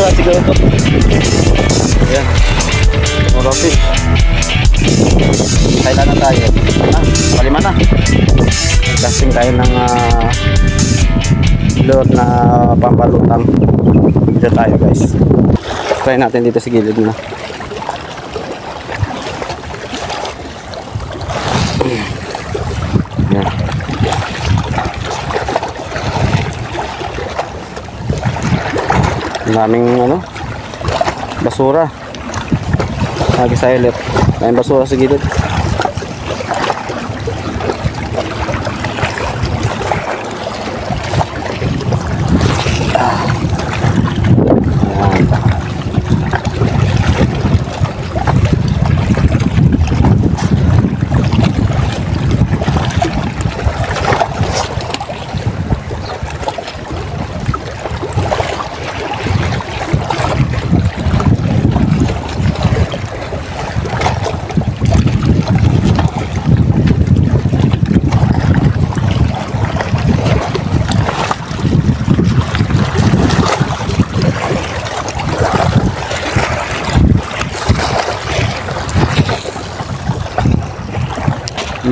Basura siguro ito. Ayan. Mura fish. Kailan na tayo? Palima na. Casting tayo ng lure na pampalutang. Dito tayo guys. Try natin dito sa gilid na. Ayan. Ang daming basura. Lagi sa ilit. May basura sa gilid.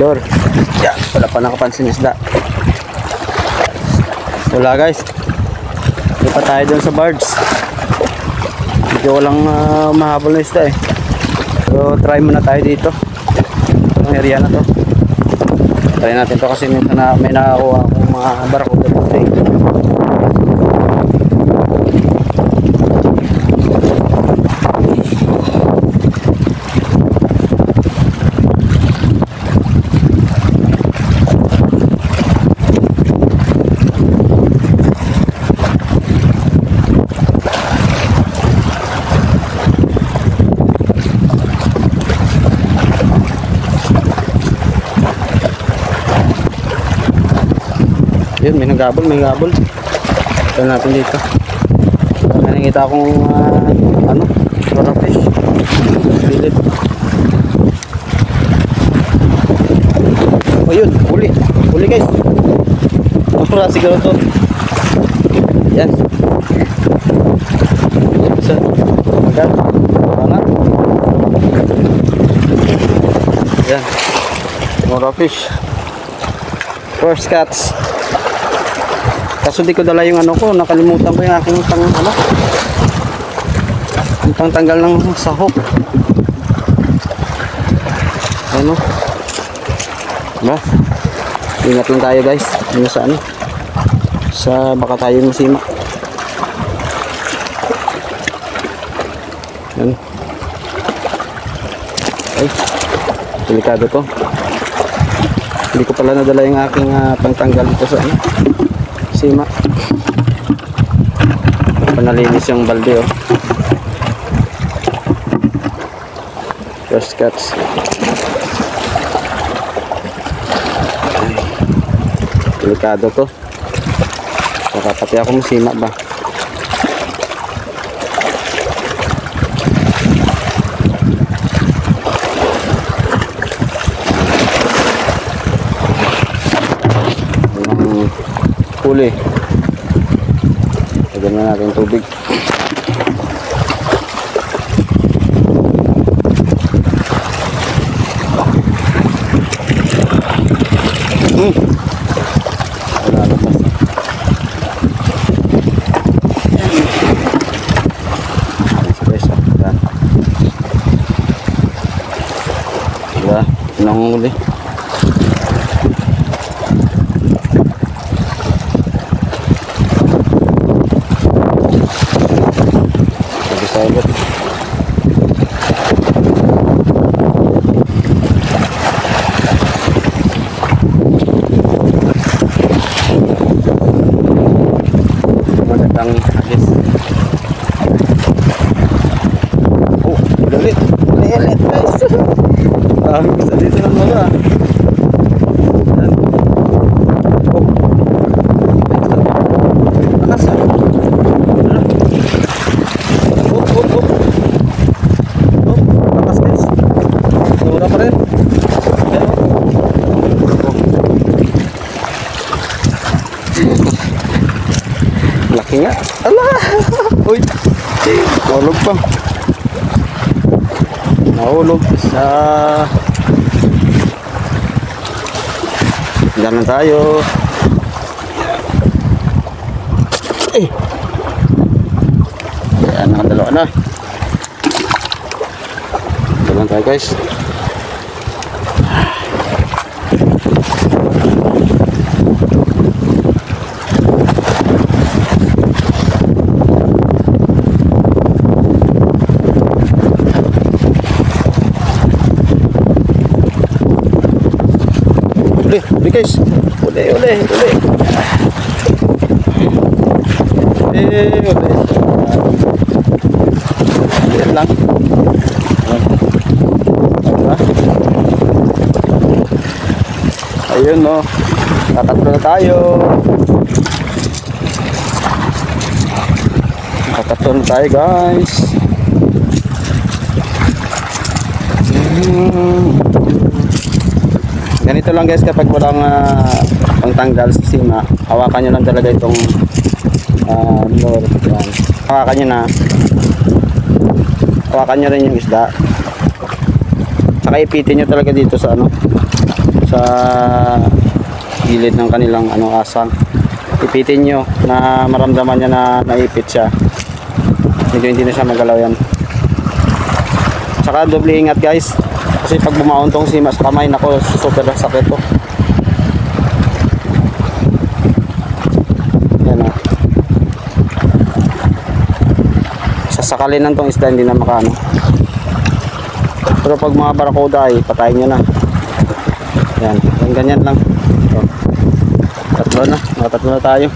Lure. Yeah, wala pa nakapansin isda. Wala guys. Hindi pa tayo dun sa birds. Medyo walang mahabol na isda eh. So try muna tayo dito. Itong area na to. Try natin to kasi minsan na may nakakuha akong mga barracuda dito eh. Yun, may nagabol, may gabol. Ito natin dito. Nakikita akong rora fish. Pilit. O yun, huli. Huli guys. Masura siguro to. Yan. Isa. Agad. Pangat. Yan. Rora fish. First catch. Kaso di ko dala yung nakalimutan ko yung aking pangtanggal ng sahok. Diba? Ingat lang tayo guys. Sa baka tayo masima. Yan. Ay, delikado to. Hindi ko pala nadala yung aking pangtanggal dito sa sima. Panalinis yung balde First catch. Delikado to. Baka pati ako masima ba. Huli. Lagyan na natin tubig. Wala lapas. Diba? Pinanghuli. Silent. Magandang agis. Oh, ulit. Ulit guys. Bisa dito ng mga. Oh. Lakas. Laki nga. Allah. Uy. Nahulog pa. Nahulog sa... Diyan lang tayo. Ayan, nakadalawa na. Diyan lang tayo guys. Uli guys. Uli. Uli lang. Ayun no. Tatatlo na tayo. Tatatlo na tayo guys. Ganito lang guys kapag walang pangtanggal sa sima, hawakan nyo lang talaga itong lure. Yan. Hawakan nyo rin yung isda, saka ipitin nyo talaga dito sa sa gilid ng kanilang asang. Ipitin nyo na maramdaman nyo na naipit siya, hindi na siya magalaw yan. Saka doble ingat guys, kasi pag bumaon tong sima sa kamay, nako, super sakit to. Yan o. Sasakalin lang tong isda, hindi na makaano. Pero pag mga barakuda ay patayin nyo na. Yan, ganyan lang. So, tatlo na tayo.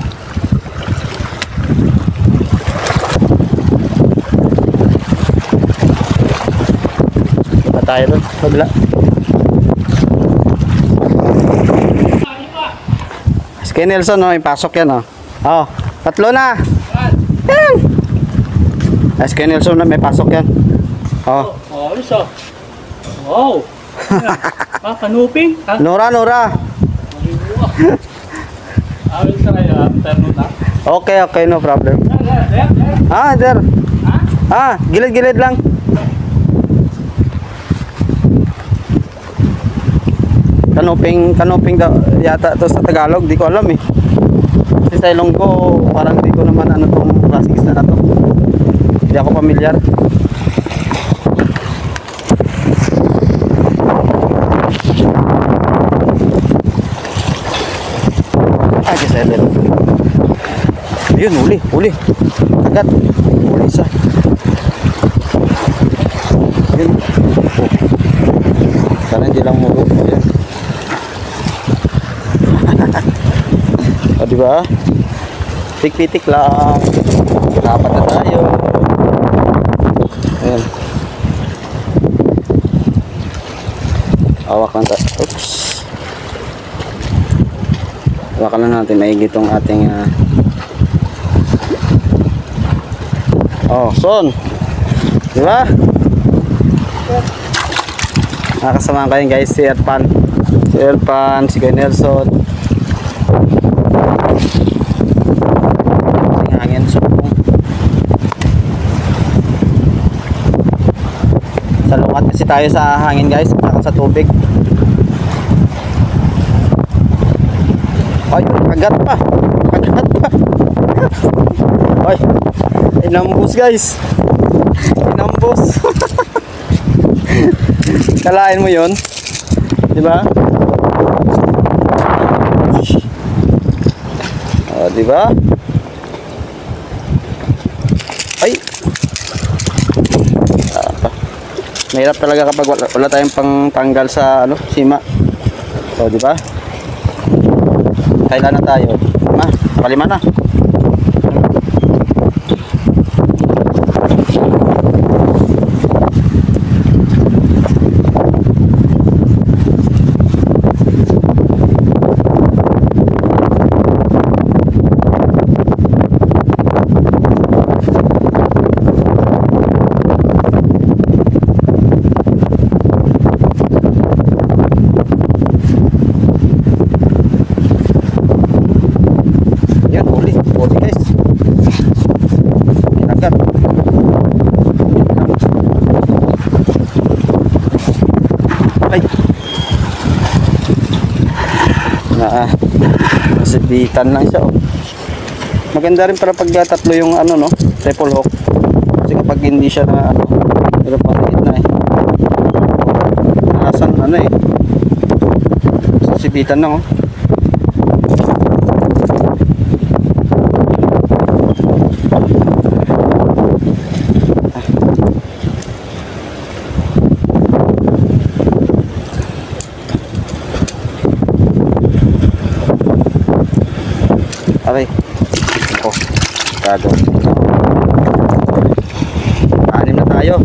Tayo doon, pagla. Kay Nelson, no, ipasok yan, oh. Oh, tatlo na. Yan. Kay Nelson, may pasok yan. Oh. Oh, isa. Wow. Kanuping. Nora. Awil sa kayo, terno na. Okay, no problem. There. Gilid lang. Kanuping daw yata to sa Tagalog, di ko alam eh. Kasi sa Ilonggo parang di ko naman tong klaseng isda na to. Hindi ako pamilyar. Kasi meron. Ayun, huli. Agad. Huli isa. Ayun. Sana hindi lang mulot. Ayan. O diba? Pitik-pitik lang. Dapat na tayo. Ayan. Hawak lang tayo. Oops. Hawakan lang natin maigi itong ating son. Diba? Nakasama kayo guys, si Erpan, si Kuya Nelson. Sing hangin supong. Salungat kasi tayo sa hangin guys, saka sa tubig. Ayun, kagat pa. Ay, inambos guys. Inambos. Kalain mo yun, di ba? Di ba? Ay. Mahirap talaga kapag wala tayong pangtanggal sa sima. So, di ba? Kailan na tayo? Palima na. Sibitan lang siya, oh. Maganda rin para pag tatlo yung ano, no, triple hook. Kasi kapag hindi siya na ano, pero pasigit na eh. Asan ano eh. Sibitan lang, oh. Aray. Ako. Kado. 6 na tayo.